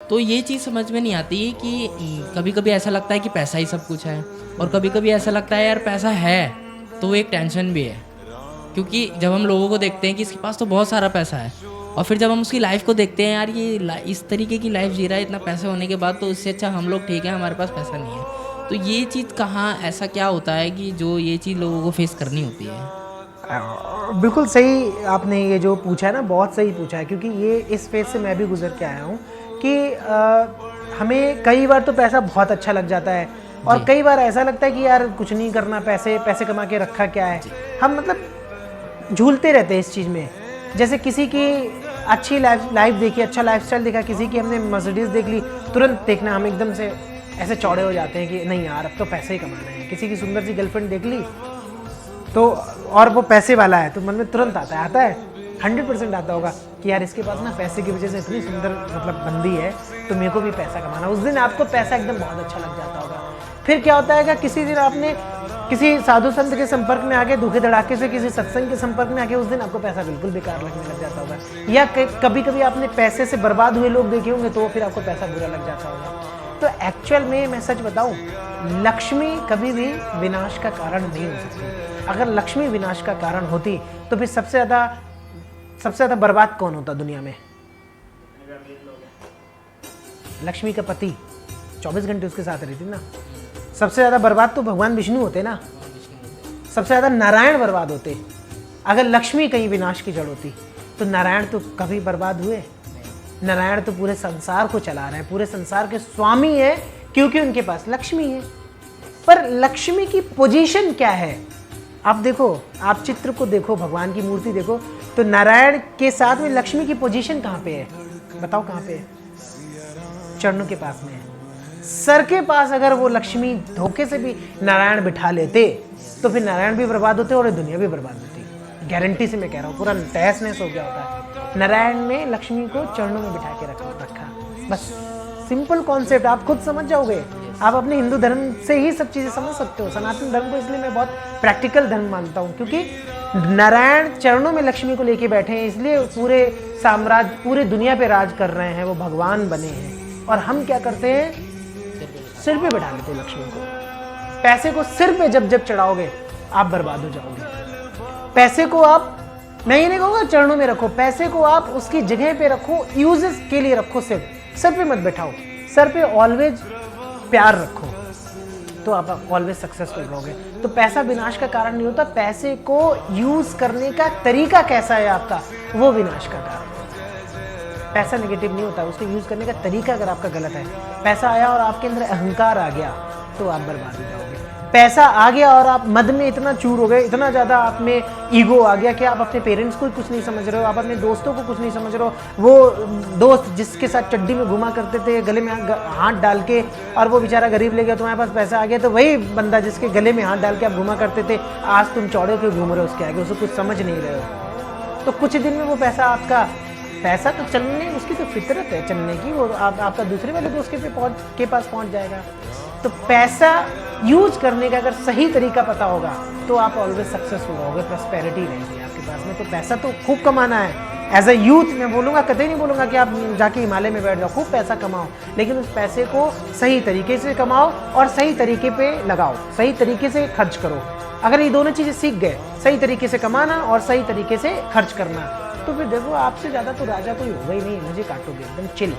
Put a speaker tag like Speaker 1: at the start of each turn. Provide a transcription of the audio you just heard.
Speaker 1: तो ये चीज़ समझ में नहीं आती कि कभी-कभी ऐसा लगता है कि पैसा ही सब कुछ है और कभी-कभी ऐसा लगता है यार पैसा है, तो वो एक टेंशन भी है। क्योंकि जब हम लोगों को देखते हैं कि इसके पास तो बहुत सारा पैसा है और फिर जब हम उसकी लाइफ़ को देखते हैं यार ये इस तरीके की लाइफ़ जी रहा है इतना पैसा होने के बाद, तो उससे अच्छा हम लोग ठीक है, हमारे पास पैसा नहीं है। तो ये चीज़ कहाँ ऐसा क्या होता है कि जो ये चीज़ लोगों को फेस करनी होती है?
Speaker 2: बिल्कुल सही आपने ये जो पूछा है ना, बहुत सही पूछा है, क्योंकि ये इस फेज़ से मैं भी गुज़र के आया हूँ कि हमें कई बार तो पैसा बहुत अच्छा लग जाता है और
Speaker 1: जी,
Speaker 2: कई बार ऐसा लगता है कि यार कुछ नहीं करना, पैसे पैसे कमा के रखा क्या है।
Speaker 1: जी,
Speaker 2: हम मतलब झूलते रहते हैं इस चीज़ में। जैसे किसी की अच्छी लाइफ देखी, अच्छा लाइफस्टाइल देखा, किसी की हमने मर्सिडीज़ देख ली, तुरंत देखना हम एकदम से ऐसे चौड़े हो जाते हैं कि नहीं यार अब तो पैसे ही कमाना है। किसी की सुंदर सी गर्लफ्रेंड देख ली तो, और वो पैसे वाला है, तो मन में तुरंत आता है 100% आता होगा कि यार इसके पास ना पैसे की वजह से इतनी सुंदर मतलब बंदी है, तो मेरे को भी पैसा कमाना। उस दिन आपको पैसा एकदम बहुत अच्छा लग जाता होगा। फिर क्या होता है कि किसी दिन आपने किसी साधु संत के संपर्क में आके, धोखे धड़ाके से किसी सत्संग के संपर्क में आके, उस दिन आपको पैसा बिल्कुल बेकार लगने लग जाता होगा। या कभी कभी आपने पैसे से बर्बाद हुए लोग देखे होंगे, तो फिर आपको पैसा बुरा लग जाता होगा। तो एक्चुअल में मैं सच बताऊं, लक्ष्मी कभी भी विनाश का कारण नहीं हो सकती। अगर लक्ष्मी विनाश का कारण होती तो फिर सबसे ज़्यादा बर्बाद कौन होता दुनिया में? लक्ष्मी का पति 24 घंटे उसके साथ रहती ना। सबसे ज़्यादा बर्बाद तो भगवान विष्णु होते ना। सबसे ज़्यादा नारायण बर्बाद होते। अगर लक्ष्मी कहीं विनाश की जड़ होती तो नारायण तो कभी बर्बाद हुए? नारायण तो पूरे संसार को चला रहे हैं, पूरे संसार के स्वामी है, क्योंकि उनके पास लक्ष्मी है। पर लक्ष्मी की पोजीशन क्या है? आप देखो, आप चित्र को देखो, भगवान की मूर्ति देखो, तो नारायण के साथ में लक्ष्मी की पोजीशन कहाँ पे है? बताओ कहाँ पे है? चरणों के पास में है। सर के पास अगर वो लक्ष्मी धोखे से भी नारायण बिठा लेते तो फिर नारायण भी बर्बाद होते और दुनिया भी बर्बाद होती। गारंटी से मैं कह रहा हूँ, पूरा तहस नहस हो गया होता है। नारायण ने लक्ष्मी को चरणों में बिठा के रखा। बस सिंपल कॉन्सेप्ट, आप खुद समझ जाओगे। आप अपने हिंदू धर्म से ही सब चीज़ें समझ सकते हो। सनातन धर्म को इसलिए मैं बहुत प्रैक्टिकल धर्म मानता हूँ, क्योंकि नारायण चरणों में लक्ष्मी को लेके बैठे हैं, इसलिए पूरे साम्राज्य, पूरे दुनिया पे राज कर रहे हैं, वो भगवान बने हैं। और हम क्या करते हैं? सिर पे बैठा लेते हैं लक्ष्मी को। पैसे को सिर पे जब जब चढ़ाओगे आप बर्बाद हो जाओगे। पैसे को आप, मैं ये नहीं कहूँगा चरणों में रखो, पैसे को आप उसकी जगह पे रखो, यूजेस के लिए रखो। सिर पे मत बैठाओ, सर पे ऑलवेज प्यार रखो, तो आप ऑलवेज सक्सेसफुल रहोगे। तो पैसा विनाश का कारण नहीं होता, पैसे को यूज करने का तरीका कैसा है आपका, वो विनाश का कारण है। पैसा नेगेटिव नहीं होता, उसको यूज करने का तरीका अगर आपका गलत है। पैसा आया और आपके अंदर अहंकार आ गया तो आप बर्बाद हो जाओगे। पैसा आ गया और आप मद में इतना चूर हो गए, इतना ज़्यादा आप में ईगो आ गया कि आप अपने पेरेंट्स को कुछ नहीं समझ रहे हो, आप अपने दोस्तों को कुछ नहीं समझ रहे हो। वो दोस्त जिसके साथ चड्डी में घुमा करते थे, गले में हाथ डाल के, और वो बेचारा गरीब ले गया, तुम्हारे पास पैसा आ गया, तो वही बंदा जिसके गले में हाथ डाल के आप घुमा करते थे, आज तुम चौड़े होकर घूम रहे हो उसके आगे, उसको कुछ समझ नहीं रहे हो। तो कुछ दिन में वो पैसा तो चलने, उसकी तो फितरत है चलने की, वो आपका दूसरे वाले दोस्त के पास पहुंच जाएगा। तो पैसा यूज करने का अगर सही तरीका पता होगा तो आप ऑलवेज सक्सेसफुल होगे, प्रॉस्पेरिटी रहेगी आपके पास में। तो पैसा तो खूब कमाना है। एज अ यूथ मैं बोलूँगा, कतई नहीं बोलूँगा कि आप जाके हिमालय में बैठ जाओ, खूब पैसा कमाओ, लेकिन उस पैसे को सही तरीके से कमाओ और सही तरीके पे लगाओ, सही तरीके से खर्च करो। अगर ये दोनों चीज़ें सीख गए, सही तरीके से कमाना और सही तरीके से खर्च करना, तो फिर देखो आपसे ज़्यादा तो राजा कोई होगा ही नहीं, मुझे काटोगे एकदम चिल।